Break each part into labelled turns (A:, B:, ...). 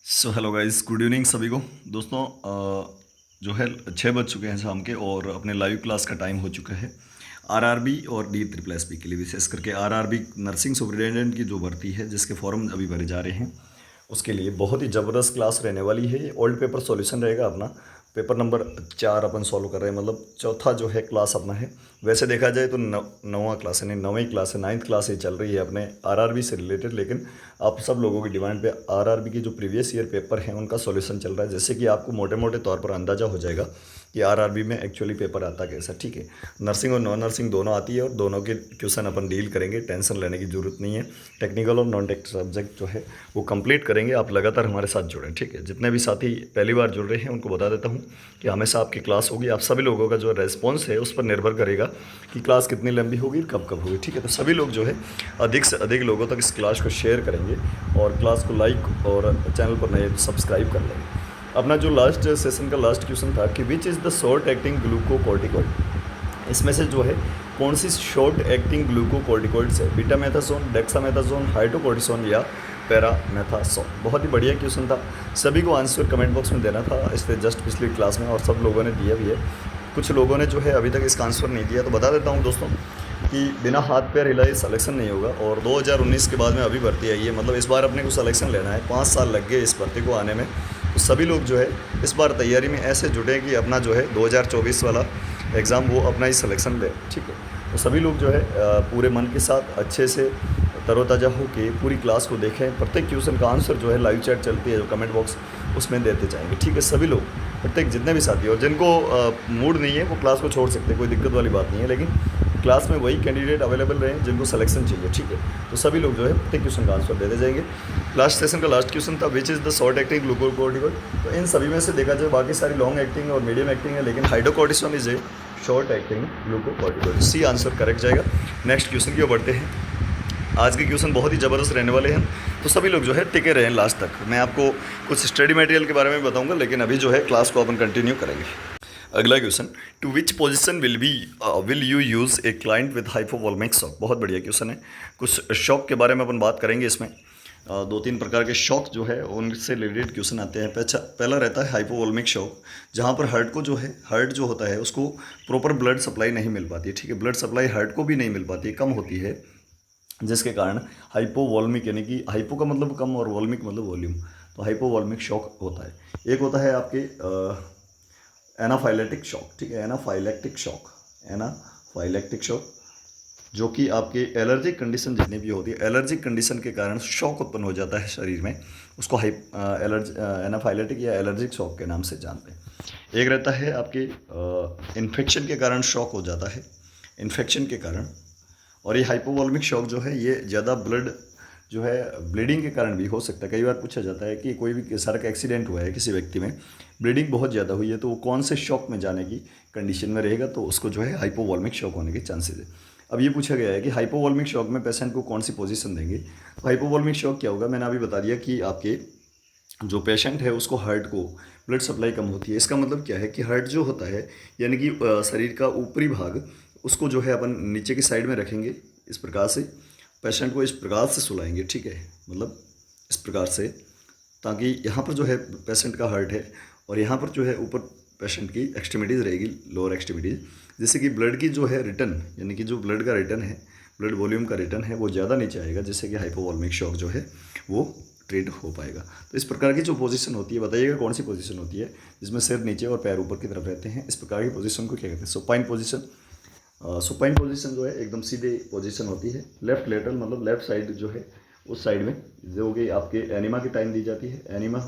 A: Hello guys, good evening सभी को। दोस्तों, जो है 6 बज चुके हैं शाम के और अपने लाइव क्लास का टाइम हो चुका है। आरआरबी और डी ट्रिपल एसपी के लिए, विशेष करके आरआरबी नर्सिंग सुपरिटेंडेंट की जो भर्ती है, जिसके फॉर्म अभी भरे जा रहे हैं, उसके लिए बहुत ही ज़बरदस्त क्लास रहने वाली है। ये ओल्ड पेपर सॉल्यूशन रहेगा अपना। पेपर नंबर 4 अपन सॉल्व कर रहे हैं, मतलब चौथा जो है क्लास अपना है। वैसे देखा जाए तो नौवां क्लास है, नहीं 9वीं क्लास है, 9th क्लास ही चल रही है अपने आरआरबी से रिलेटेड। लेकिन आप सब लोगों की डिमांड पे आरआरबी के जो प्रीवियस ईयर पेपर हैं उनका सॉल्यूशन चल रहा है, जैसे कि आपको मोटे मोटे तौर पर अंदाज़ा हो जाएगा कि आरआरबी में एक्चुअली पेपर आता कैसा। ठीक है, नर्सिंग और नॉन नर्सिंग दोनों आती है और दोनों के क्वेश्चन अपन डील करेंगे, टेंशन लेने की ज़रूरत नहीं है। टेक्निकल और नॉन टेक सब्जेक्ट जो है वो कंप्लीट करेंगे। आप लगातार हमारे साथ जुड़ें, ठीक है। जितने भी साथी पहली बार जुड़ रहे हैं उनको बता देता हूँ कि हमेशा आपकी क्लास होगी। आप सभी लोगों का जो रेस्पॉन्स है उस पर निर्भर करेगा कि क्लास कितनी लंबी होगी, कब कब होगी। ठीक है, तो सभी लोग जो है अधिक से अधिक लोगों तक इस क्लास को शेयर करेंगे और क्लास को लाइक और चैनल पर नए सब्सक्राइब कर लेंगे। अपना जो लास्ट सेशन का लास्ट क्वेश्चन था कि विच is the short acting glucocorticoid, इसमें से जो है कौन सी शॉर्ट एक्टिंग ग्लूकोकॉर्टिकॉइड्स है, बीटामेथासोन, डेक्सामेथासोन, हाइड्रोकोर्टिसोन या पैरामेथासोन। बहुत ही बढ़िया क्वेश्चन था। सभी को आंसर कमेंट बॉक्स में देना था इससे जस्ट पिछली क्लास में, और सब लोगों ने दिया भी है। कुछ लोगों ने जो है अभी तक इसका आंसर नहीं दिया, तो बता देता हूँ दोस्तों कि बिना हाथ पैर हिलाए सिलेक्शन नहीं होगा। और 2019 के बाद में अभी भर्ती आई है, मतलब इस बार अपने को सिलेक्शन लेना है। 5 साल लग गए इस भर्ती को आने में, तो सभी लोग जो है इस बार तैयारी में ऐसे जुटे कि अपना जो है 2024 वाला एग्ज़ाम वो अपना ही सिलेक्शन ले। ठीक है, तो सभी लोग जो है पूरे मन के साथ अच्छे से तरोताज़ा होकर पूरी क्लास को देखें। प्रत्येक क्वेश्चन का आंसर जो है लाइव चैट चलती है, जो कमेंट बॉक्स उसमें देते जाएंगे। ठीक है, सभी लोग, प्रत्येक जितने भी साथी, और जिनको मूड नहीं है वो क्लास को छोड़ सकते हैं, कोई दिक्कत वाली बात नहीं है। लेकिन क्लास में वही कैंडिडेट अवेलेबल रहें जिनको सिलेक्शन चाहिए। ठीक है, तो सभी लोग जो है प्रत्येक क्वेश्चन का आंसर देते जाएंगे। लास्ट सेशन का लास्ट क्वेश्चन था which is the short acting glucocorticoid. तो इन सभी में से देखा जाए बाकी सारी लॉन्ग एक्टिंग और मीडियम एक्टिंग है, लेकिन hydrocortisone is a short acting glucocorticoid. C answer correct जाएगा। नेक्स्ट क्वेश्चन की ओर बढ़ते हैं। आज के क्वेश्चन बहुत ही ज़बरदस्त रहने वाले हैं, तो सभी लोग जो है टिके रहें लास्ट तक। मैं आपको कुछ स्टडी मटेरियल के बारे में बताऊंगा, लेकिन अभी जो है क्लास को अपन कंटिन्यू करेंगे। अगला question, to which position will you use a client with hypovolemic shock. बहुत बढ़िया क्वेश्चन है। कुछ शॉक के बारे में अपन बात करेंगे इसमें। 2-3 प्रकार के शॉक जो है उनसे रिलेटेड क्वेश्चन आते हैं। पहला रहता है हाइपोवॉल्मिक शॉक, जहाँ पर हार्ट को जो है, हार्ट जो होता है उसको प्रॉपर ब्लड सप्लाई नहीं मिल पाती है। ठीक है, ब्लड सप्लाई हार्ट को भी नहीं मिल पाती है, कम होती है, जिसके कारण हाइपोवॉल्मिक, यानी कि हाइपो का मतलब कम और वॉल्मिक मतलब वॉल्यूम, तो हाइपोवॉल्मिक शॉक होता है। एक होता है आपके एनाफाइलेटिक शॉक। ठीक है, एनाफाइलेक्टिक शॉक, एनाफाइलेक्टिक शॉक, जो कि आपके एलर्जिक कंडीशन जितनी भी होती है, एलर्जिक कंडीशन के कारण शॉक उत्पन्न हो जाता है शरीर में, उसको एनाफाइलेटिक या एलर्जिक शॉक के नाम से जानते हैं। एक रहता है आपके इन्फेक्शन के कारण शॉक हो जाता है, इन्फेक्शन के कारण। और ये हाइपोवॉल्मिक शॉक जो है ये ज़्यादा ब्लड जो है ब्लीडिंग के कारण भी हो सकता है। कई बार पूछा जाता है कि कोई भी सड़क एक्सीडेंट हुआ है, किसी व्यक्ति में ब्लीडिंग बहुत ज़्यादा हुई है, तो वो कौन से शॉक में जाने की कंडीशन में रहेगा, तो उसको जो है हाइपोवॉल्मिक शॉक होने के चांसेस है। अब ये पूछा गया है कि हाइपोवॉल्मिक शॉक में पेशेंट को कौन सी पोजीशन देंगे। तो हाइपोवॉल्मिक शॉक क्या होगा, मैंने अभी बता दिया कि आपके जो पेशेंट है उसको हार्ट को ब्लड सप्लाई कम होती है। इसका मतलब क्या है कि हार्ट जो होता है, यानी कि शरीर का ऊपरी भाग, उसको जो है अपन नीचे की साइड में रखेंगे इस प्रकार से, पेशेंट को इस प्रकार से सुलाएंगे। ठीक है, मतलब इस प्रकार से, ताकि यहाँ पर जो है पेशेंट का हार्ट है और यहाँ पर जो है ऊपर पेशेंट की एक्सट्रीमिटीज़ रहेगी, लोअर एक्सट्रीमिटीज़, जिससे कि ब्लड की जो है रिटर्न, यानी कि जो ब्लड का रिटर्न है, ब्लड वॉल्यूम का रिटर्न है, वो ज़्यादा नीचे आएगा, जिससे कि हाइपोवॉल्मिक शॉक जो है वो ट्रीट हो पाएगा। तो इस प्रकार की जो पोजीशन होती है, बताइएगा कौन सी पोजीशन होती है जिसमें सिर नीचे और पैर ऊपर की तरफ रहते हैं। इस प्रकार की पोजीशन को क्या कहते हैं, सुपाइन पोजीशन। सुपाइन पोजीशन जो है एकदम सीधे पोजीशन होती है। लेफ्ट लेटरल मतलब लेफ्ट साइड जो है उस साइड में, जो कि आपके एनिमा के टाइम दी जाती है, एनिमा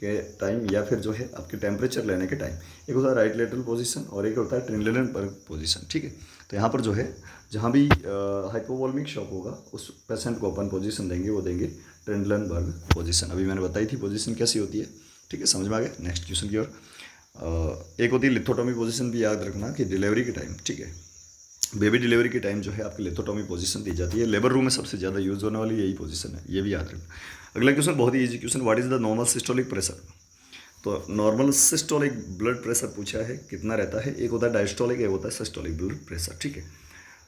A: के टाइम, या फिर जो है आपके टेम्परेचर लेने के टाइम। एक होता है राइट लेटरल पोजीशन और एक होता है ट्रिन्डलेनबर्ग पोजीशन। ठीक है, तो यहाँ पर जो है जहाँ भी हाइपोवॉल्मिक शॉक होगा उस पेशेंट को अपन पोजीशन देंगे, वो देंगे ट्रिन्डलेनबर्ग पोजीशन। अभी मैंने बताई थी पोजीशन कैसी होती है। ठीक है, समझ में आ गया। नेक्स्ट क्वेश्चन की ओर। एक होती है लिथोटॉमी पोजीशन, भी याद रखना कि डिलीवरी के टाइम, ठीक है, बेबी डिलीवरी के टाइम जो है आपकी लिथोटॉमी पोजीशन दी जाती है। लेबर रूम में सबसे ज़्यादा यूज़ होने वाली यही पोजीशन है, ये भी याद रखना। अगला क्वेश्चन बहुत ही easy question, what is the normal systolic pressure. तो नॉर्मल सिस्टोलिक ब्लड प्रेशर पूछा है, कितना रहता है। एक होता है डायस्टोलिक, एक होता है सिस्टोलिक ब्लड प्रेशर। ठीक है,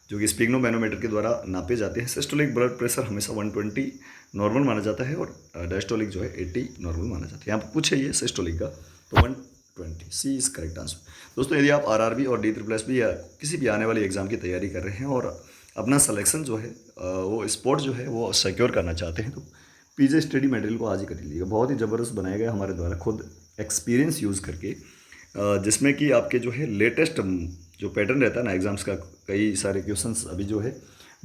A: जो कि स्पिग्नोमैनोमीटर के द्वारा नापे जाते हैं। सिस्टोलिक ब्लड प्रेशर हमेशा 120 नॉर्मल माना जाता है और डायस्टोलिक जो है 80 नॉर्मल माना जाता है। यहाँ पर पूछ है ये सिस्टोलिक का, तो 120 सी इज़ करेक्ट आंसर। दोस्तों यदि आप आरआरबी और DSSS या किसी भी आने वाली एग्ज़ाम की तैयारी कर रहे हैं और अपना सिलेक्शन जो है वो स्पोर्ट जो है वो सिक्योर करना चाहते हैं, तो पीजे स्टडी मटेरियल को आज ही कर लीजिएगा। बहुत ही ज़बरदस्त बनाया गया हमारे द्वारा खुद एक्सपीरियंस यूज़ करके, जिसमें कि आपके जो है लेटेस्ट जो पैटर्न रहता है ना एग्ज़ाम्स का, कई सारे क्वेश्चंस अभी जो है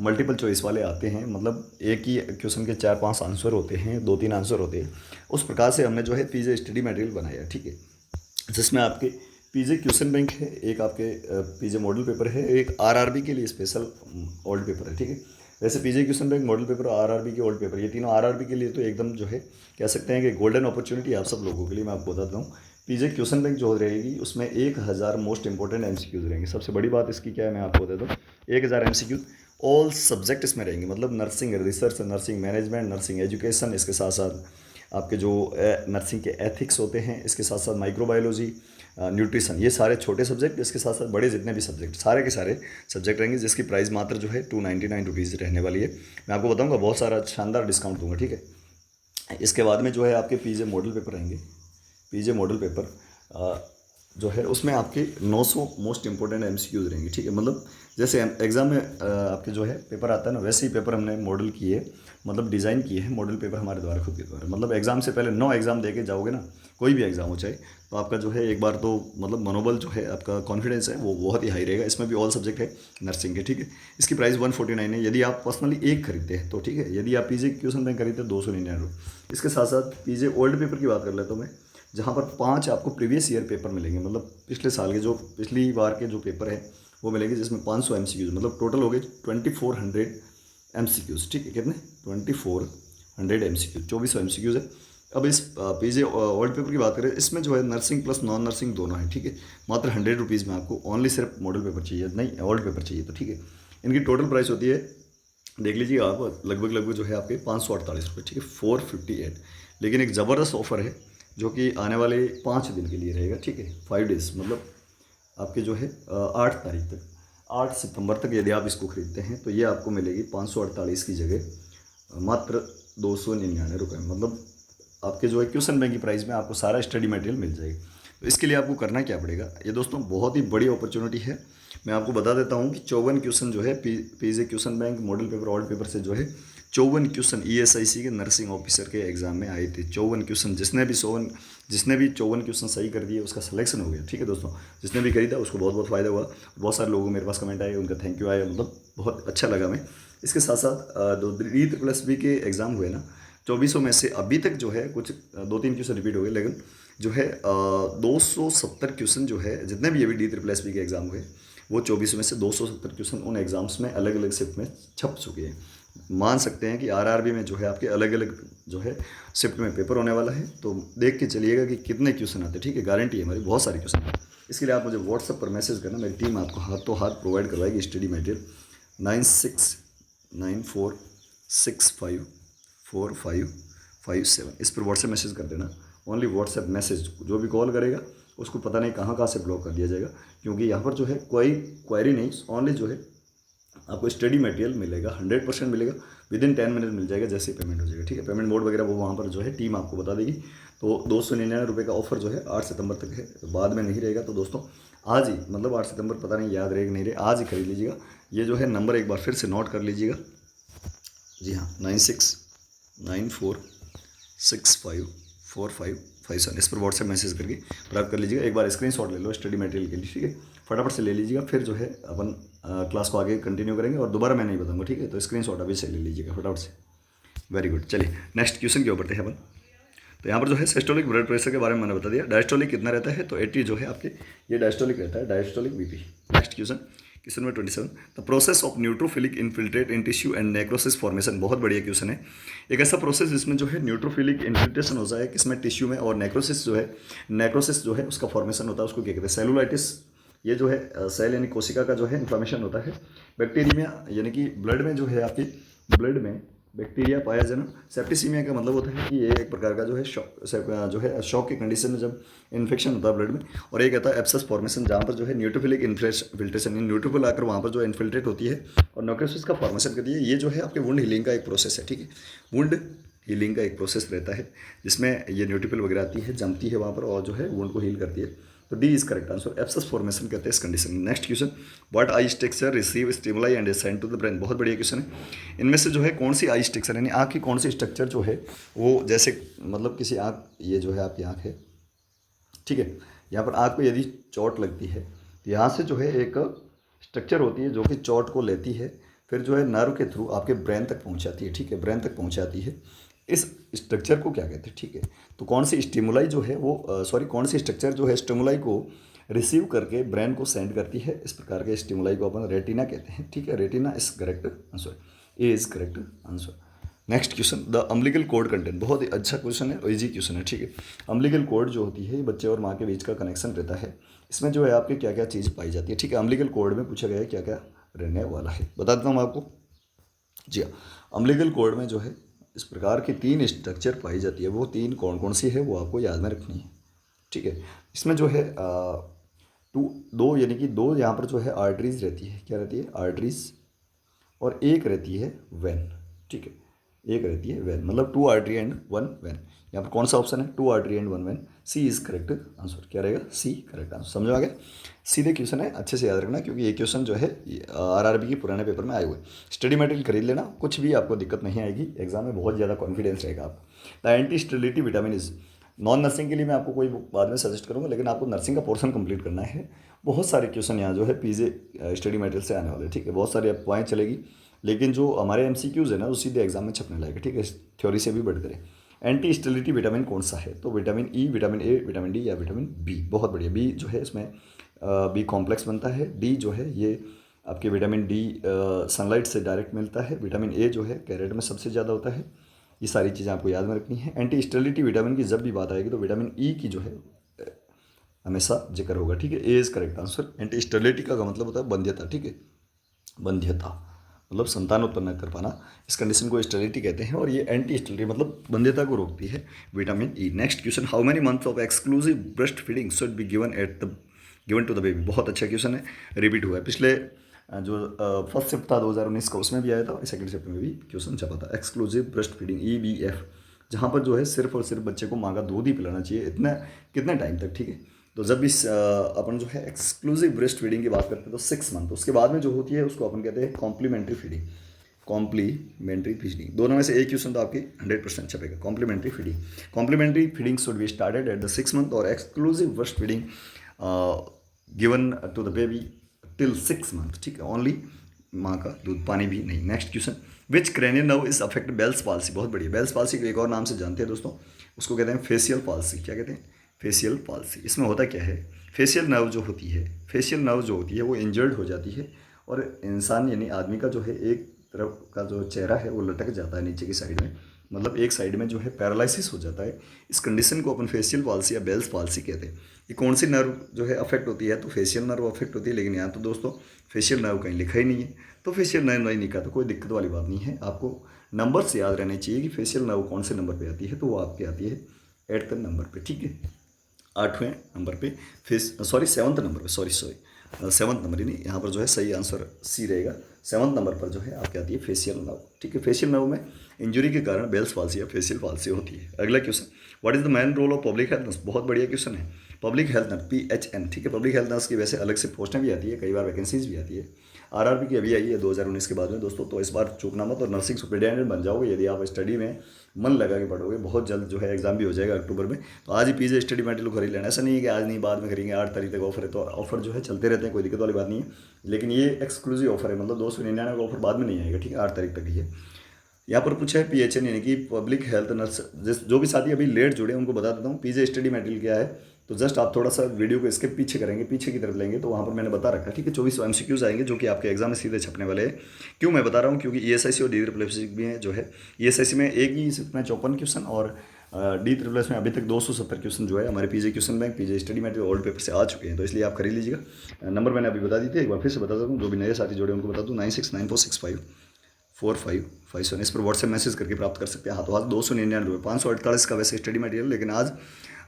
A: मल्टीपल चॉइस वाले आते हैं, मतलब एक ही क्वेश्चन के 4-5 आंसर होते हैं, 2-3 आंसर होते हैं। उस प्रकार से हमने जो है पीजे स्टडी मटेरियल बनाया, ठीक है, जिसमें आपके पीजे क्वेश्चन बैंक है, एक आपके पीजे मॉडल पेपर है, एक आरआरबी के लिए स्पेशल ओल्ड पेपर है, ठीक है। वैसे पीजे क्वेश्चन बैंक, मॉडल पेपर और आरआरबी के ओल्ड पेपर, ये तीनों आरआरबी के लिए तो एकदम जो है कह सकते हैं कि गोल्डन अपॉर्चुनिटी आप सब लोगों के लिए। मैं आपको बताता हूँ पीजे क्वेश्चन बैंक जो रहेगी उसमें 1000 मोस्ट इंपॉर्टेंट एमसीक्यूज रहेंगे। सबसे बड़ी बात इसकी क्या है मैं आपको बताता हूँ, 1000 एमसीक्यूज ऑल सब्जेक्ट इसमें रहेंगे, मतलब nursing research, nursing management, nursing education, इसके साथ साथ आपके जो नर्सिंग के एथिक्स होते हैं, इसके साथ साथ माइक्रोबायोलॉजी, न्यूट्रिशन, ये सारे छोटे सब्जेक्ट, इसके साथ साथ बड़े जितने भी सब्जेक्ट, सारे के सारे सब्जेक्ट रहेंगे, जिसकी प्राइस मात्र जो है 299 रुपीज़ रहने वाली है। मैं आपको बताऊंगा, बहुत सारा शानदार डिस्काउंट दूंगा, ठीक है। इसके बाद में जो है आपके पीजे मॉडल पेपर रहेंगे। पीजे मॉडल पेपर जो है उसमें आपके 900 मोस्ट इंपॉर्टेंट एमसीक्यूज रहेंगे, ठीक है। मतलब जैसे एग्ज़ाम में आपके जो है पेपर आता है ना, वैसे ही पेपर हमने मॉडल किए, मतलब डिज़ाइन किए हैं मॉडल पेपर हमारे द्वारा, खुद के द्वारा। मतलब एग्ज़ाम से पहले 9 एग्ज़ाम दे के जाओगे ना, कोई भी एग्ज़ाम हो चाहे, तो आपका जो है एक बार तो मतलब मनोबल जो है, आपका कॉन्फिडेंस है वो बहुत ही हाई रहेगा। इसमें भी ऑल सब्जेक्ट है नर्सिंग के, ठीक है। इसकी प्राइस 149 है यदि आप पर्सनली एक खरीदते हैं तो, ठीक है। यदि आप पीजे क्वेश्चन बैंक खरीदते हैं 299। इसके साथ साथ पीजे ओल्ड पेपर की बात कर लेता हूँ मैं, जहाँ पर 5 आपको प्रीवियस ईयर पेपर मिलेंगे, मतलब पिछले साल के जो पिछली बार के जो पेपर हैं वो मिलेंगे, जिसमें 500 एमसीक्यूज, मतलब टोटल हो गए 2400 एमसीक्यूज, ठीक है। कितने? 2400 एमसीक्यूज, 2400 एमसीक्यूज है। अब इस पीजे ओल्ड पेपर की बात करें, इसमें जो है नर्सिंग प्लस नॉन नर्सिंग दोनों है, ठीक है। मात्र 100 रुपीज़ में आपको ओनली सिर्फ मॉडल पेपर चाहिए, नहीं ओल्ड पेपर चाहिए तो, ठीक है। इनकी टोटल प्राइस होती है, देख लीजिए आप, लगभग जो है आपके 548 रुपये, ठीक है, 458। लेकिन एक ज़बरदस्त ऑफर है जो कि आने वाले 5 दिन के लिए रहेगा, ठीक है, 5 डेज़, मतलब आपके जो है 8 तारीख तक, 8 सितंबर तक यदि आप इसको खरीदते हैं तो ये आपको मिलेगी 548 की जगह मात्र 299 रुपये। मतलब आपके जो है क्वेश्चन बैंक की प्राइस में आपको सारा स्टडी मटेरियल मिल जाएगा। तो इसके लिए आपको करना क्या पड़ेगा, ये दोस्तों बहुत ही बड़ी अपॉर्चुनिटी है। मैं आपको बता देता हूँ कि 54 क्वेश्चन जो है PJ question bank model paper old paper से जो है 54 क्वेश्चन ESIC के नर्सिंग ऑफिसर के एग्जाम में आए थे। 54 क्वेश्चन, जिसने भी 54 क्वेश्चन सही कर दिए उसका सिलेक्शन हो गया, ठीक है दोस्तों। जिसने भी खरीदा उसको बहुत बहुत फ़ायदा हुआ। बहुत सारे लोगों मेरे पास कमेंट आए, उनका थैंक यू आया, मतलब बहुत अच्छा लगा मैं। इसके साथ साथ जो DSSS के एग्ज़ाम हुए ना, 2400 में से अभी तक जो है कुछ 2-3 क्वेश्चन रिपीट हो गए, लेकिन जो है 270 क्वेश्चन जो है जितने भी अभी DSSS के एग्ज़ाम हुए, वो 2400 में से 270 क्वेश्चन उन एग्ज़ाम्स में अलग अलग शिफ्ट में छप चुके हैं। मान सकते हैं कि आरआरबी में जो है आपके अलग अलग जो है शिफ्ट में पेपर होने वाला है, तो देख के चलिएगा कि कितने क्वेश्चन आते हैं, ठीक है। गारंटी है हमारी, बहुत सारे क्वेश्चन है। इसके लिए आप मुझे व्हाट्सएप पर मैसेज करना, मेरी टीम आपको हाथों हाथ प्रोवाइड करवाएगी स्टडी मटेरियल। 9694654557 इस पर व्हाट्सएप मैसेज कर देना। ओनली व्हाट्सएप मैसेज, जो भी कॉल करेगा उसको पता नहीं कहाँ से ब्लॉक कर दिया जाएगा, क्योंकि यहाँ पर जो है कोई क्वेरी नहीं, ओनली जो है आपको स्टडी मटेरियल मिलेगा, 100% मिलेगा, विदिन 10 मिनट मिल जाएगा, जैसे पेमेंट हो जाएगा, ठीक है। पेमेंट मोड वगैरह वो वहाँ पर जो है टीम आपको बता देगी। तो 299 रुपये का ऑफर जो है 8 सितंबर तक है, तो बाद में नहीं रहेगा। तो दोस्तों आज ही, मतलब 8 सितंबर पता नहीं याद रहेगा नहीं रहे, आज ही खरीद लीजिएगा। ये जो है नंबर एक बार फिर से नोट कर लीजिएगा, जी हाँ, 9694654557 इस पर व्हाट्सएप मैसेज करके प्राप्त कर लीजिएगा। एक बार स्क्रीनशॉट ले लो स्टडी मटेरियल के लिए, ठीक है, फटाफट से ले लीजिएगा। फिर जो है अपन क्लास को आगे कंटिन्यू करेंगे और दोबारा मैं नहीं बताऊंगा, ठीक है। तो स्क्रीनशॉट अभी से ले लीजिएगा फटाफट से। वेरी गुड, चलिए नेक्स्ट क्वेश्चन के ऊपर बढ़ते हैं अपन। तो यहाँ पर जो है सिस्टोलिक ब्लड प्रेशर के बारे में मैंने बता दिया। डायस्टोलिक कितना रहता है, तो 80 जो है आपके ये डायस्टोलिक रहता है, diastolic BP। Next question number 27, the process of neutrophilic infiltrate in tissue and necrosis formation. बहुत बढ़िया क्वेश्चन है। एक ऐसा प्रोसेस जिसमें जो है न्यूट्रोफिलिक इन्फिल्ट्रेशन हो जाए किसमें, टिश्यू में, और नेक्रोसिस जो है उसका फॉर्मेशन होता है, उसको क्या कहते हैं, सेलुलाइटिस। ये जो है सेल यानी कोशिका का जो है इन्फ्लामेशन होता है। बैक्टीरिया यानी कि ब्लड में जो है आपकी ब्लड में बैक्टीरिया पाया जाना। सेप्टिसीमिया का मतलब होता है कि ये एक प्रकार का जो है शॉक की कंडीशन में जब इन्फेक्शन होता है ब्लड में। और एक आता है एब्सेस फॉर्मेशन, जहाँ पर जो है न्यूट्रोफिलिक इन्फिल्ट्रेशन, न्यूट्रोफिल आकर वहाँ पर जो इन्फिल्ट्रेट होती है और नोक्रोसिस का फॉर्मेशन करती है। ये जो है आपके वुंड हीलिंग का एक प्रोसेस है, ठीक है। वुंड हीलिंग का एक प्रोसेस रहता है जिसमें ये न्यूट्रोफिल वगैरह आती है, जमती है वहाँ पर और जो है वुंड को हील करती है। तो D is correct answer, abscess formation कहते हैं इस कंडीशन में। Next question, what eye structure receive stimuli and is send to the brain. बहुत बढ़िया क्वेश्चन है। इनमें से जो है कौन सी आई स्ट्रक्चर यानी आँख की कौन सी स्ट्रक्चर जो है वो, जैसे मतलब किसी आँख, ये जो है आपकी आँख है, ठीक है, यहाँ पर आँख को यदि चोट लगती है तो यहाँ से जो है एक स्ट्रक्चर होती है जो कि चोट को लेती है, फिर जो है नर्व के थ्रू आपके ब्रेन तक पहुँचाती है, ठीक है, ब्रेन तक पहुँचाती है। इस स्ट्रक्चर को क्या कहते हैं, ठीक है। तो कौन सी स्टिमुलाई जो है वो कौन सी स्ट्रक्चर जो है स्टिमुलाई को रिसीव करके ब्रेन को सेंड करती है, इस प्रकार के स्टिमुलाई को अपन रेटिना कहते हैं, ठीक है। Retina is correct answer, A is correct answer. Next question, the umbilical cord content. बहुत ही अच्छा क्वेश्चन है, इजी क्वेश्चन है, ठीक है। अम्बिलिकल कॉर्ड जो होती है ये बच्चे और माँ के बीच का कनेक्शन रहता है। इसमें जो है आपके क्या क्या चीज़ पाई जाती है, ठीक है। अम्बिलिकल कॉर्ड में पूछा गया है क्या क्या रहने वाला है, बता देता हूँ आपको। जी हाँ, अम्बिलिकल कॉर्ड में जो है इस प्रकार की 3 स्ट्रक्चर पाई जाती है। वो 3 कौन कौन सी है वो आपको याद में रखनी है, ठीक है। इसमें जो है दो यानी कि 2 यहाँ पर जो है आर्टरीज रहती है, क्या रहती है, आर्टरीज, और एक रहती है वेन, ठीक है। एक रहती है वेन, मतलब 2 आर्टरी एंड 1 वेन। यहाँ पर कौन सा ऑप्शन है, 2 artery and 1 vein. C is correct answer, क्या रहेगा, सी करेक्ट आंसर। समझ आ गया, सीधे क्वेश्चन है, अच्छे से याद रखना क्योंकि ये क्वेश्चन जो है आरआरबी के पुराने पेपर में आए हुए। स्टडी मटेरियल खरीद लेना, कुछ भी आपको दिक्कत नहीं आएगी, एग्जाम में बहुत ज़्यादा कॉन्फिडेंस रहेगा आप। The anti sterility vitamin is, non nursing के लिए मैं आपको कोई बाद में सजेस्ट करूँगा, लेकिन आपको नर्सिंग का पोर्शन कंप्लीट करना है। बहुत सारे क्वेश्चन यहाँ जो है पीजे स्टडी मटेरियल से आने वाले, ठीक है। बहुत सारी अफवाहें चलेगी, लेकिन जो हमारे एमसीक्यूज़ है ना वो सीधे एग्जाम में छपने लायक है, ठीक है, थ्योरी से भी बढ़ करें। एंटी स्टेरिलिटी विटामिन कौन सा है, तो vitamin E, vitamin A, vitamin D या विटामिन बी। बहुत बढ़िया, बी जो है इसमें बी कॉम्प्लेक्स बनता है। डी जो है ये आपके विटामिन डी सनलाइट से डायरेक्ट मिलता है। विटामिन ए जो है कैरेट में सबसे ज़्यादा होता है। ये सारी चीज़ें आपको याद में रखनी है। एंटी स्टेरिलिटी विटामिन की जब भी बात आएगी तो विटामिन ई की जो है हमेशा जिक्र होगा, ठीक है। A is correct answer. Anti sterility का मतलब होता है बंध्यता, ठीक है, बंध्यता मतलब संतान उत्पन्न कर पाना, इस कंडीशन को स्टेरिलिटी कहते हैं। और ये एंटी स्टेरिलिटी मतलब बंध्यता को रोकती है, vitamin E. Next question, how many months of exclusive breast feeding should be given to the baby. बहुत अच्छा क्वेश्चन है, रिपीट हुआ है पिछले जो फर्स्ट शिफ्ट था 2019 का उसमें भी आया था, सेकंड शिफ्ट में भी क्वेश्चन छपा था। एक्सक्लूसिव ब्रेस्ट फीडिंग EBF, जहाँ पर जो है सिर्फ और सिर्फ बच्चे को माँ का दूध ही पिलाना चाहिए, इतना कितने टाइम तक, ठीक है। तो जब भी अपन जो है एक्सक्लूसिव ब्रेस्ट फीडिंग की बात करते हैं तो 6 मंथ, उसके बाद में जो होती है उसको अपन कहते हैं कॉम्प्लीमेंट्री फीडिंग। कॉम्प्लीमेंट्री फीडिंग, दोनों में से एक क्वेश्चन तो आपकी 100% छपेगा। Complementary feeding, complementary feeding should be started at the 6 month और exclusive breast feeding given to the baby till 6 month, ठीक है, ओनली माँ का दूध, पानी भी नहीं। Next question, which cranial nerve is affect Bell's palsy. बहुत बढ़िया, बेल्स पाल्सी को एक और नाम से जानते हैं दोस्तों, उसको कहते हैं फेशियल पाल्सी। क्या कहते हैं, फेशियल पाल्सी। इसमें होता क्या है, फेशियल नर्व जो होती है वो इंजर्ड हो जाती है और इंसान यानी आदमी का जो है एक तरफ का जो चेहरा है वो लटक जाता है नीचे की साइड में, मतलब एक साइड में जो है पैरालिसिस हो जाता है। इस कंडीशन को अपन फेशियल पाल्सी या बेल्स पाल्सी कहते हैं। ये कौन सी नर्व जो है अफेक्ट होती है, तो फेशियल नर्व अफेक्ट होती है, लेकिन यहाँ तो दोस्तों फेशियल नर्व कहीं लिखा ही नहीं है, तो फेशियल नर्व नहीं लिखा तो कोई दिक्कत वाली बात नहीं है। आपको नंबर से याद रहने चाहिए कि फेशियल नर्व कौन से नंबर पे आती है, तो वो आपकी आती है 8th नंबर पे, ठीक है, 8वें नंबर पे, 7th नंबर पे, 7th नंबर ही नहीं, यहाँ पर जो है सही आंसर सी रहेगा। 7th नंबर पर जो है आपकी आती है फेशियल नर्व, ठीक है। फेशियल नर्व में इंजरी के कारण बेल्स पाल्सी या फेशियल पाल्सी होती है। अगला question, what is the main role of public health nurse. बहुत बढ़िया क्वेश्चन है, पब्लिक हेल्थ नर्स PHN, ठीक है। पब्लिक हेल्थ नर्स की वैसे अलग से पोस्टें भी आती है, कई बार वैकेंसीज भी आती है। आरआरबी की अभी आई है 2019 के बाद में दोस्तों, तो इस बार चूकना मत और नर्सिंग सुपरिटेंडेंट बन जाओगे यदि आप स्टडी में मन लगा के पढ़ोगे। बहुत जल्द जो है एग्जाम भी हो जाएगा अक्टूबर में, तो आज ही पीजे स्टडी मटेरियल खरीद लेना। ऐसा नहीं है कि आज नहीं बाद में खरीदेंगे, 8 तारीख तक ऑफर है, तो ऑफर जो है चलते रहते हैं, कोई दिक्कत वाली बात नहीं है। लेकिन ये एक्सक्लूसिव ऑफर है, मतलब 299 का ऑफर बाद में नहीं आएगा, ठीक है, 8 तारीख तक ही है। यहाँ पर पूछा है PHN यानी कि पब्लिक हेल्थ नर्स। जो भी साथी अभी लेट जुड़े उनको बता देता हूँ पीजे स्टडी मटेरियल क्या है, तो जस्ट आप थोड़ा सा वीडियो को इसके पीछे करेंगे, पीछे की तरफ लेंगे, तो वहाँ पर मैंने बता रखा है, ठीक है। 24 MCQs आएंगे जो कि आपके एग्जाम में सीधे छपने वाले हैं। क्यों मैं बता रहा हूँ, क्योंकि ESIC और D भी है जो है, ESIC में एक ही शिफ्ट में 54 क्वेश्चन और D में अभी तक 270 क्वेश्चन जो है हमारे पीजे क्वेश्चन बैंक, पीजे स्टडी मटेरियल ओल्ड पेपर से आ चुके हैं, तो इसलिए आप खरीद लीजिएगा। नंबर मैंने अभी बता दी थी, एक बार फिर से बता दूँ, जो भी नए साथी जोड़े उनको बता दूँ, 969465 4557 इस पर व्हाट्सएप मैसेज करके प्राप्त कर सकते हैं। हाथों हाथ 299 548 का वैसे स्टडी मटेरियल, लेकिन आज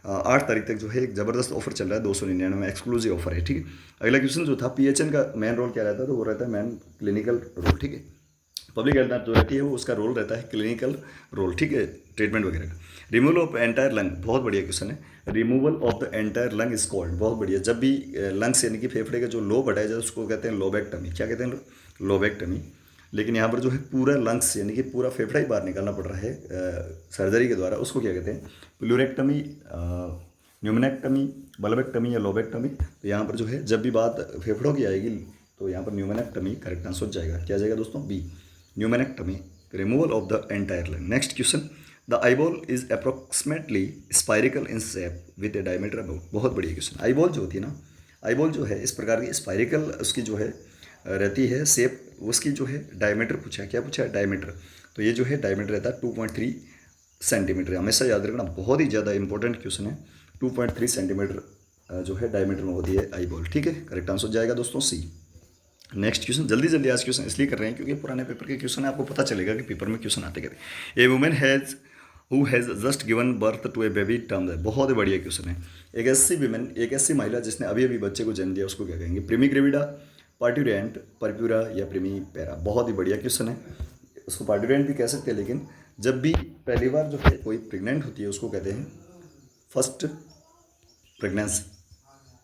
A: 8 तारीख तक जो है एक ज़बरदस्त ऑफर चल रहा है, 299 में एक्सक्लूसिव ऑफर है। ठीक है, अगला क्वेश्चन जो था PHN का मेन रोल क्या रहता है, तो वो रहता है मेन क्लिनिकल रोल। ठीक है, पब्लिक हेल्थ जो रहती है वो उसका रोल रहता है क्लिनिकल रोल। ठीक है, ट्रीटमेंट वगैरह का। रिमूवल ऑफ एंटायर लंग, बहुत बढ़िया क्वेश्चन है। Removal of the entire lung is called, बहुत बढ़िया। जब भी लंग्स यानी कि फेफड़े का जो लोब हटाया जाए उसको कहते हैं लोबेक्टमी। क्या कहते हैं, लोबेक्टमी। लेकिन यहाँ पर जो है पूरा लंग्स यानी कि पूरा फेफड़ा ही बाहर निकालना पड़ रहा है सर्जरी के द्वारा, उसको क्या कहते हैं, प्लूरेक्टमी, न्यूमोनेक्टमी, बल्बेक्टमी या लोबेक्टमी। तो यहाँ पर जो है जब भी बात फेफड़ों की आएगी तो यहाँ पर न्यूमोनेक्टमी करेक्ट आंसर हो जाएगा। क्या जाएगा दोस्तों, B, pneumonectomy, removal of the entire lung. Next question, the eyeball is approximately spherical in shape with a diameter about, बहुत बढ़िया क्वेश्चन। आईबॉल जो होती है ना, आईबॉल जो है इस प्रकार की स्पायरिकल उसकी जो है रहती है शेप, उसकी जो है डायमीटर पूछा है। क्या पूछा है, डायमीटर। तो ये जो है डायमीटर रहता है 2.3 सेंटीमीटर। हमेशा याद रखना, बहुत ही ज़्यादा इंपॉर्टेंट क्वेश्चन है। 2.3 सेंटीमीटर जो है डायमीटर में होती है आईबॉल। ठीक है, करेक्ट आंसर जाएगा दोस्तों सी। नेक्स्ट क्वेश्चन, जल्दी जल्दी आज क्वेश्चन इसलिए कर रहे हैं क्योंकि पुराने पेपर के क्वेश्चन है, आपको पता चलेगा कि पेपर में क्वेश्चन आते कैसे। A women has who has just given birth to a baby term है, बहुत ही बढ़िया क्वेश्चन है। एक ऐसी विमेन, एक ऐसी महिला जिसने अभी अभी बच्चे को जन्म दिया, उसको क्या कहेंगे, प्रीमिग्रेविडा, पार्ट्यूरेंट, परप्यूरा या प्रीमीपेरा। बहुत ही बढ़िया क्वेश्चन है। उसको पार्ट्यूरेंट भी कह सकते हैं, लेकिन जब भी पहली बार जो है कोई प्रेग्नेंट होती है उसको कहते हैं फर्स्ट प्रेगनेंसी,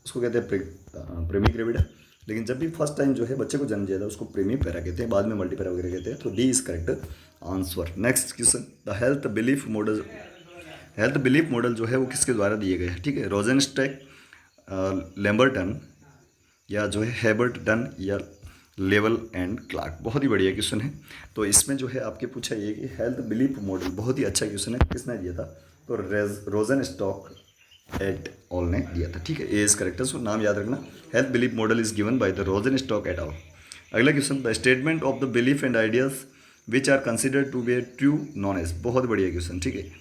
A: उसको कहते हैं प्रीमिग्रेविडा। लेकिन जब भी फर्स्ट टाइम जो है बच्चे को जन्म दिया था उसको प्रीमीपेरा कहते हैं, बाद में मल्टीपेरा वगैरह कहते हैं। तो D is correct answer. Next question, the health belief model, health belief model जो है वो किसके द्वारा दिए गए हैं, ठीक है, रोजेनस्टेक, लैम्बर्टन या जो है हैबर्टन या लेवल एंड क्लार्क। बहुत ही बढ़िया क्वेश्चन है। तो इसमें जो है आपके पूछा ये कि हेल्थ बिलीफ मॉडल, बहुत ही अच्छा क्वेश्चन है, किसने दिया था, तो रोजेनस्टॉक एट ऑल ने दिया था। ठीक है, ए इज करेक्ट। सो नाम याद रखना, health belief model is given by the Rosenstock et al. अगला question, the statement of the belief and ideas which are considered to be a true knowledge, बहुत बढ़िया क्वेश्चन। ठीक है,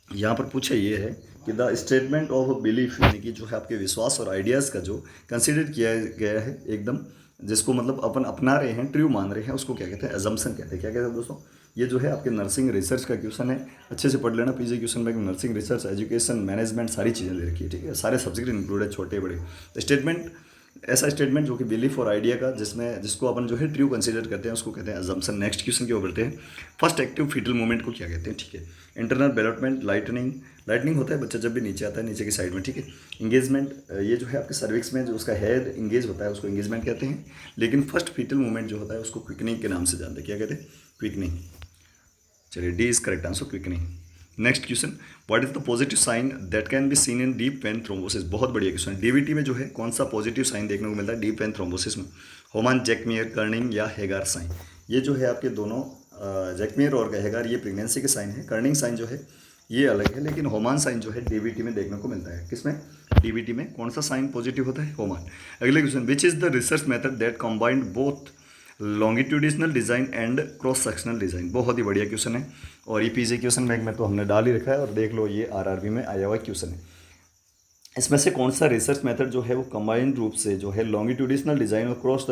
A: यहाँ पर पूछा ये है कि द स्टेटमेंट ऑफ बिलीफ यानी कि जो है आपके विश्वास और आइडियाज़ का जो कंसिडर किया गया है एकदम, जिसको मतलब अपन अपना रहे हैं, ट्रू मान रहे हैं, उसको क्या कहते हैं, एजम्पशन कहते हैं। क्या कहते हैं दोस्तों, ये जो है आपके नर्सिंग रिसर्च का क्वेश्चन है, अच्छे से पढ़ लेना। पीजी क्वेश्चन बैंक में नर्सिंग रिसर्च, एजुकेशन, मैनेजमेंट सारी चीज़ें ले रखी है। ठीक है, सारे सब्जेक्ट इंक्लूड है, छोटे बड़े। स्टेटमेंट, ऐसा स्टेटमेंट जो कि बिलीफ और आइडिया का जिसमें जिसको अपन जो है ट्रू कंसीडर करते हैं उसको कहते हैं अजम्पशन। नेक्स्ट क्वेश्चन की ओर बढ़ते हैं। फर्स्ट एक्टिव फीटल मूवमेंट को क्या कहते हैं, ठीक है, इंटरनल डेवलपमेंट, लाइटनिंग, लाइटनिंग होता है बच्चा जब भी नीचे आता है, नीचे की साइड में। ठीक है, इंगेजमेंट, ये जो है आपके सर्विक्स में जो उसका हेड इंगेज होता है उसको इंगेजमेंट कहते हैं। लेकिन फर्स्ट फीटल मूवमेंट जो होता है उसको क्विकनिंग के नाम से जानते हैं। क्या कहते हैं, क्विकनिंग। चलिए, D is correct answer, quickening. Next question, what is the positive sign that can be seen in deep vein thrombosis, बहुत बढ़िया क्वेश्चन। डीवीटी में जो है कौन सा पॉजिटिव साइन देखने को मिलता है डीप वेन थ्रोम्बोसिस में, होमान जैकमियर कर्निंग या हेगार साइन। ये जो है आपके दोनों जैकमियर और हेगार ये प्रेगनेंसी के साइन है, कर्निंग साइन जो है ये अलग है, लेकिन होमान साइन जो है डीवीटी में देखने को मिलता है। किसमें, डीवीटी में कौन सा साइन पॉजिटिव होता है, होमान। अगले question, which is the research method that combined both longitudinal design and cross sectional design, बहुत ही बढ़िया क्वेश्चन है। और ये पीजे क्वेश्चन बैंक में तो हमने डाल ही रखा है, और देख लो ये आरआरबी में आया हुआ क्वेश्चन है। इसमें से कौन सा रिसर्च मेथड जो है वो कंबाइंड रूप से जो है लॉन्गिट्यूडिशनल डिज़ाइन और क्रॉस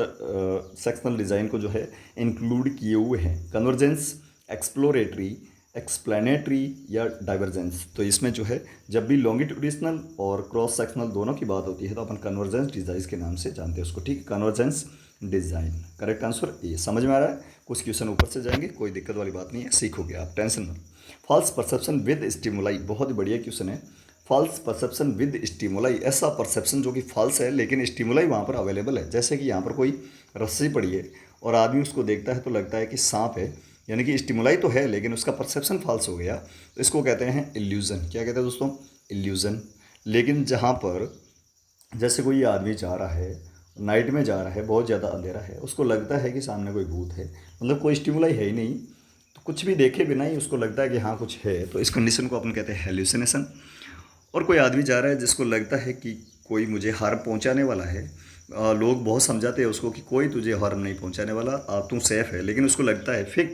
A: सेक्शनल डिज़ाइन को जो है इंक्लूड किए हुए हैं, कन्वर्जेंस, एक्सप्लोरेटरी, एक्सप्लेनेटरी या डाइवर्जेंस। तो इसमें जो है जब भी लॉन्गिट्यूडिशनल और क्रॉस सेक्शनल दोनों की बात होती है तो अपन कन्वर्जेंस डिज़ाइन के नाम से जानते हैं उसको। ठीक है, कन्वर्जेंस डिज़ाइन, करेक्ट आंसर ये। समझ में आ रहा है, कुछ क्वेश्चन ऊपर से जाएंगे, कोई दिक्कत वाली बात नहीं है, सीखोगे आप, टेंशन मत। फॉल्स परसेप्शन विद स्टिमुलाई, बहुत ही बढ़िया क्वेश्चन है। फॉल्स परसेप्शन विद स्टिमुलाई, ऐसा परसेप्शन जो कि फॉल्स है लेकिन स्टिमुलाई वहाँ पर अवेलेबल है। जैसे कि यहाँ पर कोई रस्सी पड़ी है और आदमी उसको देखता है तो लगता है कि सांप है, यानी कि स्टिमुलाई तो है लेकिन उसका परसेप्शन फॉल्स हो गया, तो इसको कहते हैं इल्यूज़न। क्या कहते हैं दोस्तों, इल्यूज़न। लेकिन जहाँ पर जैसे कोई आदमी जा रहा है, नाइट में जा रहा है, बहुत ज़्यादा अंधेरा है, उसको लगता है कि सामने कोई भूत है, मतलब कोई स्टिमुलाई है ही नहीं, तो कुछ भी देखे बिना ही उसको लगता है कि हाँ कुछ है, तो इस कंडीशन को अपन कहते हैं हेल्यूसिनेशन। और कोई आदमी जा रहा है जिसको लगता है कि कोई मुझे हार्म पहुंचाने वाला है, लोग बहुत समझाते हैं उसको कि कोई तुझे हार्म नहीं पहुंचाने वाला, तू सेफ है, लेकिन उसको लगता है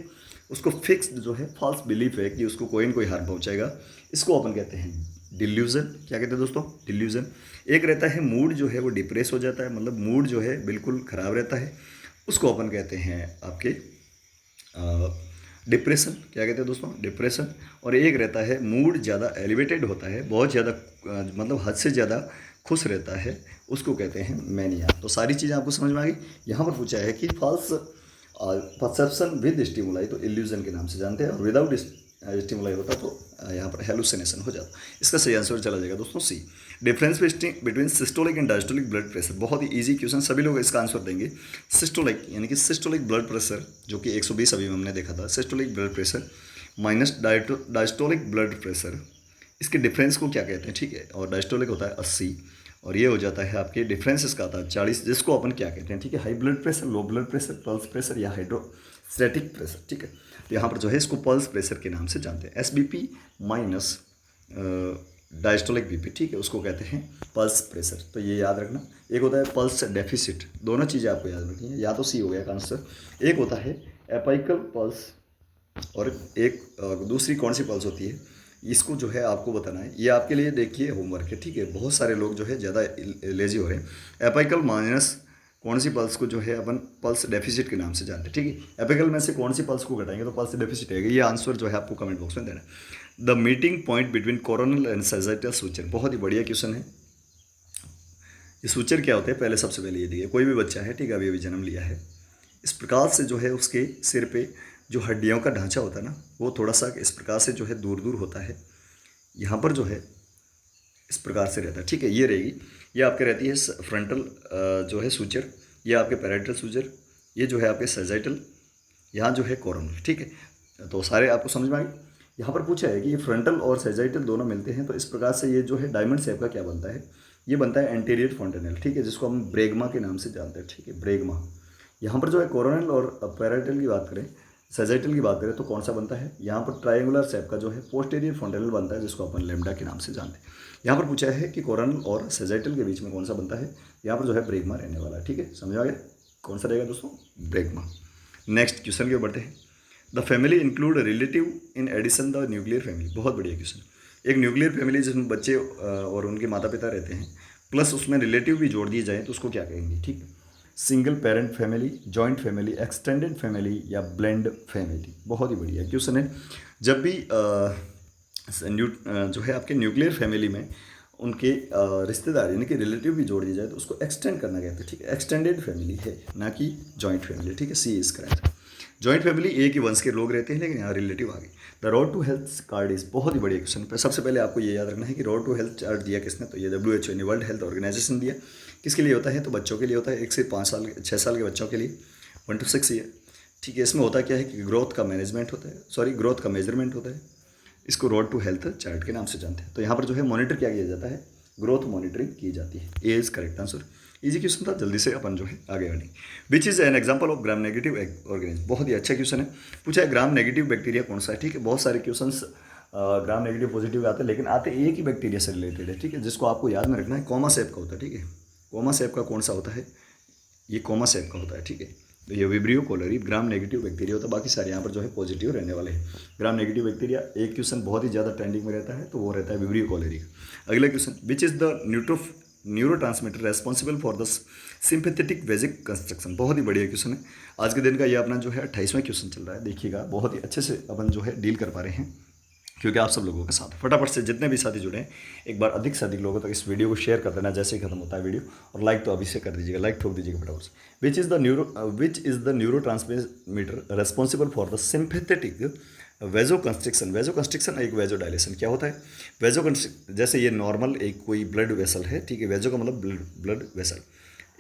A: उसको फिक्स जो है फॉल्स बिलीफ है कि उसको कोई ना कोई हार्म पहुंचाएगा, इसको अपन कहते हैं डिल्यूजन। क्या कहते हैं दोस्तों, डिल्यूजन। एक रहता है मूड जो है वो डिप्रेस हो जाता है, मतलब मूड जो है बिल्कुल ख़राब रहता है, उसको अपन कहते हैं आपके डिप्रेशन, क्या कहते हैं दोस्तों, डिप्रेशन। और एक रहता है मूड ज़्यादा एलिवेटेड होता है, बहुत ज़्यादा मतलब हद से ज़्यादा खुश रहता है, उसको कहते हैं मैनिया। तो सारी चीज़ें आपको समझ में आ गई। यहाँ पर पूछा है कि फॉल्स परसेप्शन विद स्टिमुलाई तो इल्यूजन के नाम से जानते हैं, और विदाउट स्टिमुलाई होता तो यहाँ पर हेलुसिनेशन हो जाता। इसका सही आंसर चला जाएगा दोस्तों C. Difference between systolic and diastolic blood pressure, बहुत ही इजी क्वेश्चन, सभी लोग इसका आंसर देंगे। सिस्टोलिक यानी कि सिस्टोलिक ब्लड प्रेशर जो कि 120 अभी हमने देखा था, systolic blood pressure minus diastolic blood pressure, इसके डिफरेंस को क्या कहते हैं, ठीक है। और डायस्टोलिक होता है 80 और ये हो जाता है आपके डिफरेंस इसका आता है 40, जिसको अपन क्या कहते हैं, ठीक है, high blood pressure, low blood pressure, pulse pressure या हाइड्रोस्टैटिक प्रेशर, ठीक है। तो यहाँ पर जो है इसको पल्स प्रेशर के नाम से जानते हैं। SBP माइनस डायस्टोलिक बीपी, ठीक है, उसको कहते हैं पल्स प्रेशर। तो ये याद रखना। एक होता है पल्स डेफिसिट, दोनों चीज़ें आपको याद रखनी है, या तो सी हो गया आंसर। एक होता है एपाइकल पल्स और एक दूसरी कौन सी पल्स होती है, इसको जो है आपको बताना है। ये आपके लिए देखिए होमवर्क है, ठीक है। बहुत सारे लोग जो है ज़्यादा लेजी हो रहे हैं। एपाइकल माइनस कौन सी पल्स को जो है अपन पल्स डेफिसिट के नाम से जानते हैं, ठीक है। एपिकल में से कौन सी पल्स को घटाएंगे तो पल्स डेफिसिट आएगा। ये आंसर जो है आपको कमेंट बॉक्स में देना है। The meeting point between coronal and sagittal suture, बहुत ही बढ़िया क्वेश्चन है। ये सूचर क्या होते हैं, पहले सबसे पहले ये देखिए, कोई भी बच्चा है, ठीक है, अभी अभी जन्म लिया है, इस प्रकार से जो है उसके सिर पे जो हड्डियों का ढांचा होता है ना, वो थोड़ा सा इस प्रकार से जो है दूर दूर होता है। यहाँ पर जो है इस प्रकार से रहता है, ठीक है, ये रहेगी। ये आपके रहती है फ्रंटल जो है सूचर, ये आपके पैराइटल सूचर, ये जो है आपके सैजिटल, यहाँ जो है कोरोनल, ठीक है। तो सारे आपको समझ में आ गए। यहाँ पर पूछा है कि ये फ्रंटल और सैजिटल दोनों मिलते हैं, तो इस प्रकार से ये जो है डायमंड शेप का क्या बनता है, ये बनता है एंटीरियर फॉन्टेनल, ठीक है, जिसको हम ब्रेगमा के नाम से जानते हैं, ठीक है, ब्रेगमा। यहाँ पर जो है कोरोनल और पैराइटल की बात करें, सैजिटल की बात करें तो कौन सा बनता है, यहाँ पर ट्रायंगुलर शेप का जो है पोस्टेरियर फॉन्टेनल बनता है, जिसको अपन लेम्डा के नाम से जानते हैं। यहाँ पर पूछा है कि कोरोनल और सैजिटल के बीच में कौन सा बनता है, यहाँ पर जो है ब्रेगमा रहने वाला है, ठीक है, समझ आ गया कौन सा रहेगा दोस्तों, ब्रेगमा। नेक्स्ट क्वेश्चन के बढ़ते हैं। The family include relative in addition the nuclear family, बहुत बढ़िया क्वेश्चन। एक न्यूक्लियर फैमिली जिसमें बच्चे और उनके माता पिता रहते हैं, प्लस उसमें रिलेटिव भी जोड़ दिए जाए तो उसको क्या कहेंगे, ठीक है। Single parent family, joint family, extended family या ब्लेंड फैमिली, बहुत ही बढ़िया क्वेश्चन है। जब भी जो है आपके न्यूक्लियर फैमिली में उनके रिश्तेदार यानी कि रिलेटिव भी जोड़ दिया जाए तो उसको एक्सटेंड करना कहते हैं, ठीक है। एक्सटेंडेड फैमिली है ना कि जॉइंट फैमिली, ठीक है, सी इज करेक्ट। जॉइंट फैमिली एक ही वंश के लोग रहते हैं, लेकिन यहाँ रिलेटिव आ गए। The road to health card is, बहुत ही बढ़िया क्वेश्चन। सबसे पहले आपको ये याद रखना है कि रोड टू हेल्थ चार्ट दिया किसने, तो ये WHO ने, वर्ल्ड हेल्थ ऑर्गेनाइजेशन दिया। किसके लिए होता है, तो बच्चों के लिए होता है, 1 से 5 साल 6 साल के बच्चों के लिए, 1 to 6 ईयर, ठीक है। इसमें होता क्या है कि ग्रोथ का मैनेजमेंट होता है, सॉरी ग्रोथ का मेजरमेंट होता है, इसको रोड टू हेल्थ चार्ट के नाम से जानते हैं। तो यहाँ पर जो है मॉनिटर क्या किया जाता है, ग्रोथ मॉनिटरिंग की जाती है। A is correct answer. Easy question था, जल्दी से अपन जो है आगे बढ़ेंगे। Which is an example of gram negative organism, बहुत ही अच्छा क्वेश्चन है। पूछा है ग्राम नेगेटिव बैक्टीरिया कौन सा है, ठीक है। बहुत सारे क्वेश्चन ग्राम नेगेटिव पॉजिटिव आते हैं, लेकिन आते एक ही बैक्टीरिया से रिलेटेड है, ठीक है, जिसको आपको याद में रखना है। कॉमा शेप का होता है, ठीक है, कॉमा शेप का कौन सा होता है, ये कॉमा शेप का होता है, ठीक है। तो ये vibrio cholerae gram negative bacteria होता है, बाकी सारे यहाँ पर जो है पॉजिटिव रहने वाले हैं। ग्राम नेगेटिव बैक्टीरिया, एक क्वेश्चन बहुत ही ज़्यादा ट्रेंडिंग में रहता है, तो वो रहता है विब्रियो कोलरी। अगला question, which is the neurotransmitter responsible for the sympathetic vasoconstriction, बहुत ही बढ़िया क्वेश्चन है। आज के दिन का ये अपना जो है 28वां क्वेश्चन चल रहा है, देखिएगा बहुत ही अच्छे से अपन जो है डील कर पा रहे हैं, क्योंकि आप सब लोगों के साथ फटाफट से जितने भी साथी जुड़े हैं, एक बार अधिक से अधिक लोगों तक इस वीडियो को शेयर कर देना जैसे ही खत्म होता है वीडियो, और लाइक तो अभी से कर दीजिएगा, लाइक ठोक दीजिएगा फटाफट से। Which is the neurotransmitter responsible for the sympathetic vasoconstriction, vasoconstriction एक वेजो डायलेशन, क्या होता है वेजो कंस्ट्रिक्शन, जैसे ये नॉर्मल एक कोई ब्लड वेसल है, ठीक है, वेजो का मतलब ब्लड वेसल,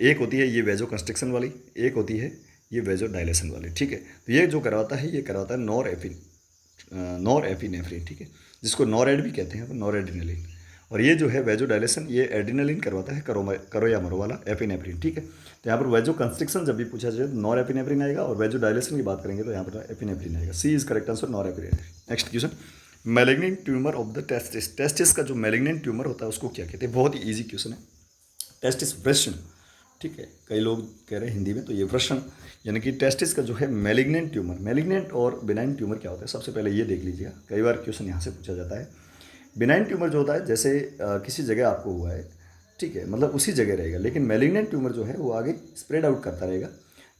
A: एक होती है ये वेजो कंस्ट्रिक्शन वाली, एक होती है ये वेजो डायलेशन वाली, ठीक है। तो ये जो करवाता है, ये करवाता है नॉर एपिनेफ्रिन, ठीक है, जिसको नॉरेड भी कहते हैं, नॉर एड्रिनलिन। और ये जो है वेजो डायलेशन, ये एड्रिनलिन करवाता है, करो या मरो वाला एपिनेफ्रिन, ठीक है। तो यहाँ पर वेजो कंस्ट्रिक्शन जब भी पूछा जाए तो नॉर एपिनेफ्रिन आएगा, और वेजो डायलेशन की बात करेंगे तो यहाँ पर एपिनेफ्रिन आएगा। C is correct answer, norepinephrine. Next question, malignant tumour of the testis, testis का जो मैलिग्नेंट ट्यूमर होता है उसको क्या कहते हैं, बहुत ही ईजी क्वेश्चन है। टेस्टिस वृषण, ठीक है, कई लोग कह रहे हैं हिंदी में, तो ये वृषण यानी कि टेस्टिस का जो है मैलिग्नेंट ट्यूमर। मैलिग्नेंट और बिनाइन ट्यूमर क्या होता है, सबसे पहले ये देख लीजिएगा, कई बार क्वेश्चन यहाँ से पूछा जाता है। बिनाइन ट्यूमर जो होता है, जैसे किसी जगह आपको हुआ है, ठीक है, मतलब उसी जगह रहेगा, लेकिन मैलिग्नेंट ट्यूमर जो है वो आगे स्प्रेड आउट करता रहेगा।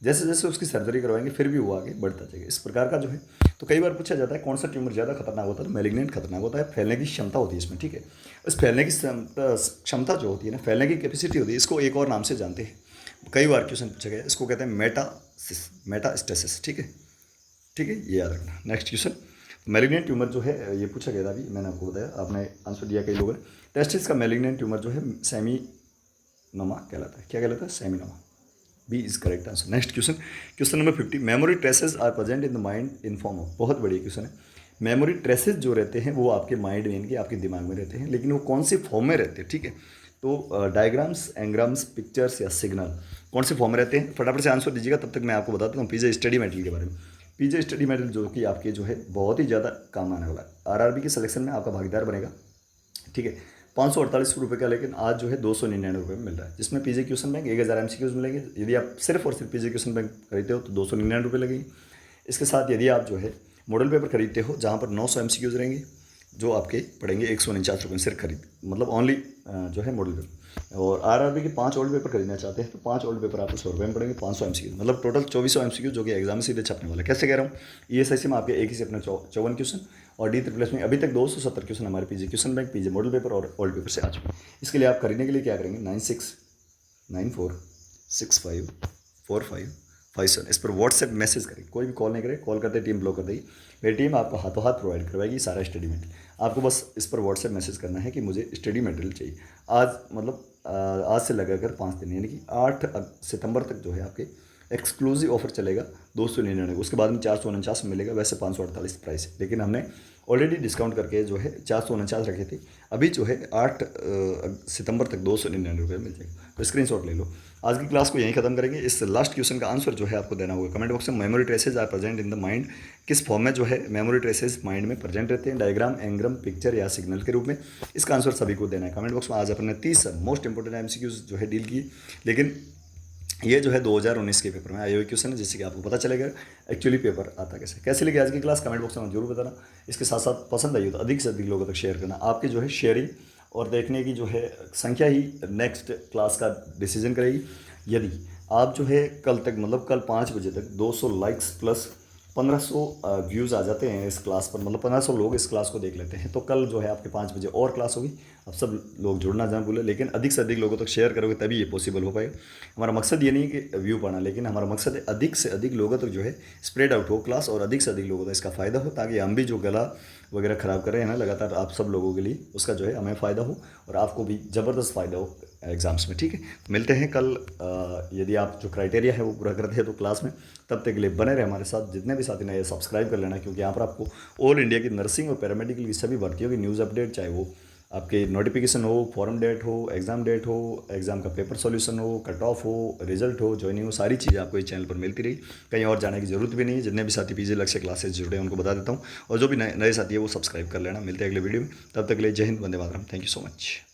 A: जैसे जैसे उसकी सर्जरी करवाएंगे फिर भी वो आगे बढ़ता जाएगा। इस प्रकार का जो है, तो कई बार पूछा जाता है कौन सा ट्यूमर ज़्यादा खतरनाक होता है, तो मैलिग्नेंट खतरनाक होता है। फैलने की क्षमता होती है इसमें, ठीक है। इस फैलने की क्षमता जो होती है ना, फैलने की कैपेसिटी होती है, इसको एक और नाम से जानते हैं, कई बार क्वेश्चन पूछा गया, इसको कहते हैं मेटास्टेसिस, ठीक है। ठीक है, ये याद रखना। नेक्स्ट क्वेश्चन, मैलिग्नेंट ट्यूमर जो है, ये पूछा गया था अभी, मैंने आपको बताया, आपने आंसर दिया कई लोगों ने। टेस्टिस का मैलिग्नेंट ट्यूमर जो है सेमिनोमा कहलाता है। क्या कहलाता है? Seminoma. B is correct answer. Next question, question number 50, memory traces are present in the mind in form of, बहुत बढ़िया क्वेश्चन है। मेमोरी ट्रेसेस जो रहते हैं वो आपके माइंड में, इनके आपके दिमाग में रहते हैं, लेकिन वो कौन सी फॉर्म में रहते हैं, ठीक है। तो डायग्राम्स, एंग्राम्स, पिक्चर्स या सिग्नल, कौन से फॉर्म में रहते हैं? फटाफट से आंसर दीजिएगा, तब तक मैं आपको बताता हूँ पीजे स्टडी मेटेरियल के बारे में। पीजे स्टडी मेटेरियल जो कि आपके जो है बहुत ही ज़्यादा काम आने वाला है, आरआरबी के सिलेक्शन में आपका भागीदार बनेगा, ठीक है। 548 रुपये का, लेकिन आज जो है 299 रुपये में मिल रहा है, जिसमें पीजे क्वेश्चन बैंक 1000 एमसीक्यूज मिलेंगे। यदि आप सिर्फ और सिर्फ पीजे क्वेश्चन बैंक खरीदते हो तो 299 रुपये लगेंगे। इसके साथ यदि आप जो है मॉडल पेपर खरीदते हो, जहाँ पर 900 एमसीक्यूज रहेंगे, जो आपके पड़ेंगे 149 रुपये सिर्फ खरीद, मतलब ओनली जो है मॉडल पेपर। और आरआरबी के 5 ओल्ड पेपर खरीदना चाहते हैं तो 5 ओल्ड पेपर आपको 100 रुपये में पड़ेंगे, 500 एमसीक्यू, मतलब टोटल 2400 एमसीक्यू, जो कि एग्जाम में सीधे छपने वाला है। कैसे कह रहा हूँ? ईएसआईसी में आपके एक ही से अपने 54 क्वेश्चन, और डी ट्रिपल में अभी तक 270 क्वेश्चन हमारे PG question bank, PG model paper और ओल्ड पेपर से आ चुके हैं। इसके लिए आप खरीदने के लिए क्या करेंगे? 9694654557, इस पर व्हाट्सएप मैसेज करें, कोई भी कॉल नहीं करे, कॉल करते टीम ब्लॉक कर देगी। मेरी टीम आपको हाथों हाथ प्रोवाइड करवाएगी सारा स्टडी मटेरियल। आपको बस इस पर व्हाट्सएप मैसेज करना है कि मुझे स्टडी मटेरियल चाहिए। आज मतलब आज से लगाकर 5 दिन, यानी कि 8 सितंबर तक जो है आपके एक्सक्लूसिव ऑफर चलेगा 299, उसके बाद में 449 में मिलेगा। वैसे 548 प्राइस है, लेकिन हमने ऑलरेडी डिस्काउंट करके जो है 449 रखे थे, अभी जो है 8 सितंबर तक 299 रुपये मिल जाएगा। तो स्क्रीनशॉट ले लो। आज की क्लास को यहीं खत्म करेंगे। इस लास्ट क्वेश्चन का आंसर जो है आपको देना होगा कमेंट बॉक्स में। Memory traces are present in the mind, किस फॉर्म में जो है मेमोरी ट्रेसेज माइंड में प्रेजेंट रहते हैं? डायग्राम, एंग्राम, पिक्चर या सिग्नल के रूप में? इसका आंसर सभी को देना है कमेंट बॉक्स में। आज अपने 30 मोस्ट इंपॉर्टेंट एमसीक्यूज जो है डील किए, लेकिन ये जो है 2019 के पेपर में आए हुए क्वेश्चन है, जिससे कि आपको पता चलेगा एक्चुअली पेपर आता कैसे लगे आज की क्लास, कमेंट बॉक्स में जरूर बताना। इसके साथ साथ पसंद आई हो तो अधिक से अधिक लोगों तक शेयर करना। आपकी जो है शेयरिंग और देखने की जो है संख्या ही नेक्स्ट क्लास का डिसीजन करेगी। यदि आप जो है कल तक, मतलब कल 5 बजे तक 200 लाइक्स प्लस 1500 व्यूज़ आ जाते हैं इस क्लास पर, मतलब 1500 लोग इस क्लास को देख लेते हैं, तो कल जो है आपके 5 बजे और क्लास होगी। अब सब लोग जुड़ना ना भूलें, लेकिन अधिक से अधिक लोगों तक शेयर करोगे तभी ये पॉसिबल हो पाएगा। हमारा मकसद ये नहीं है कि व्यू पाना, लेकिन हमारा मकसद है अधिक से अधिक लोगों तक जो है स्प्रेड आउट हो क्लास, और अधिक से अधिक लोगों तक इसका फ़ायदा हो, ताकि हम भी जो गला वगैरह ख़राब कर रहे हैं ना लगातार, आप सब लोगों के लिए उसका जो है हमें फ़ायदा हो, और आपको भी ज़बरदस्त फ़ायदा हो एग्ज़ाम्स में, ठीक है। मिलते हैं कल, यदि आप जो क्राइटेरिया है वो पूरा करते हैं तो क्लास में। तब तक के लिए बने रहे हमारे साथ। जितने भी साथी नए सब्सक्राइब कर लेना, क्योंकि यहाँ पर आपको ऑल इंडिया की नर्सिंग और पैरामेडिकल की सभी भर्तियों की न्यूज़ अपडेट, चाहे वो आपके नोटिफिकेशन हो, फॉर्म डेट हो, एग्ज़ाम का पेपर सॉल्यूशन हो, कट ऑफ हो, रिजल्ट हो, ज्वाइनिंग हो, सारी चीज़ें आपको इस चैनल पर मिलती रही। कहीं और जाने की जरूरत भी नहीं है। जितने भी साथी पीजी लक्ष्य क्लासेस जुड़े हैं उनको बता देता हूँ, और जो भी नए साथी है वो सब्सक्राइब कर लेना। मिलते हैं अगले वीडियो में, तब तक के लिए जय हिंद, वंदे मातरम। Thank you so much.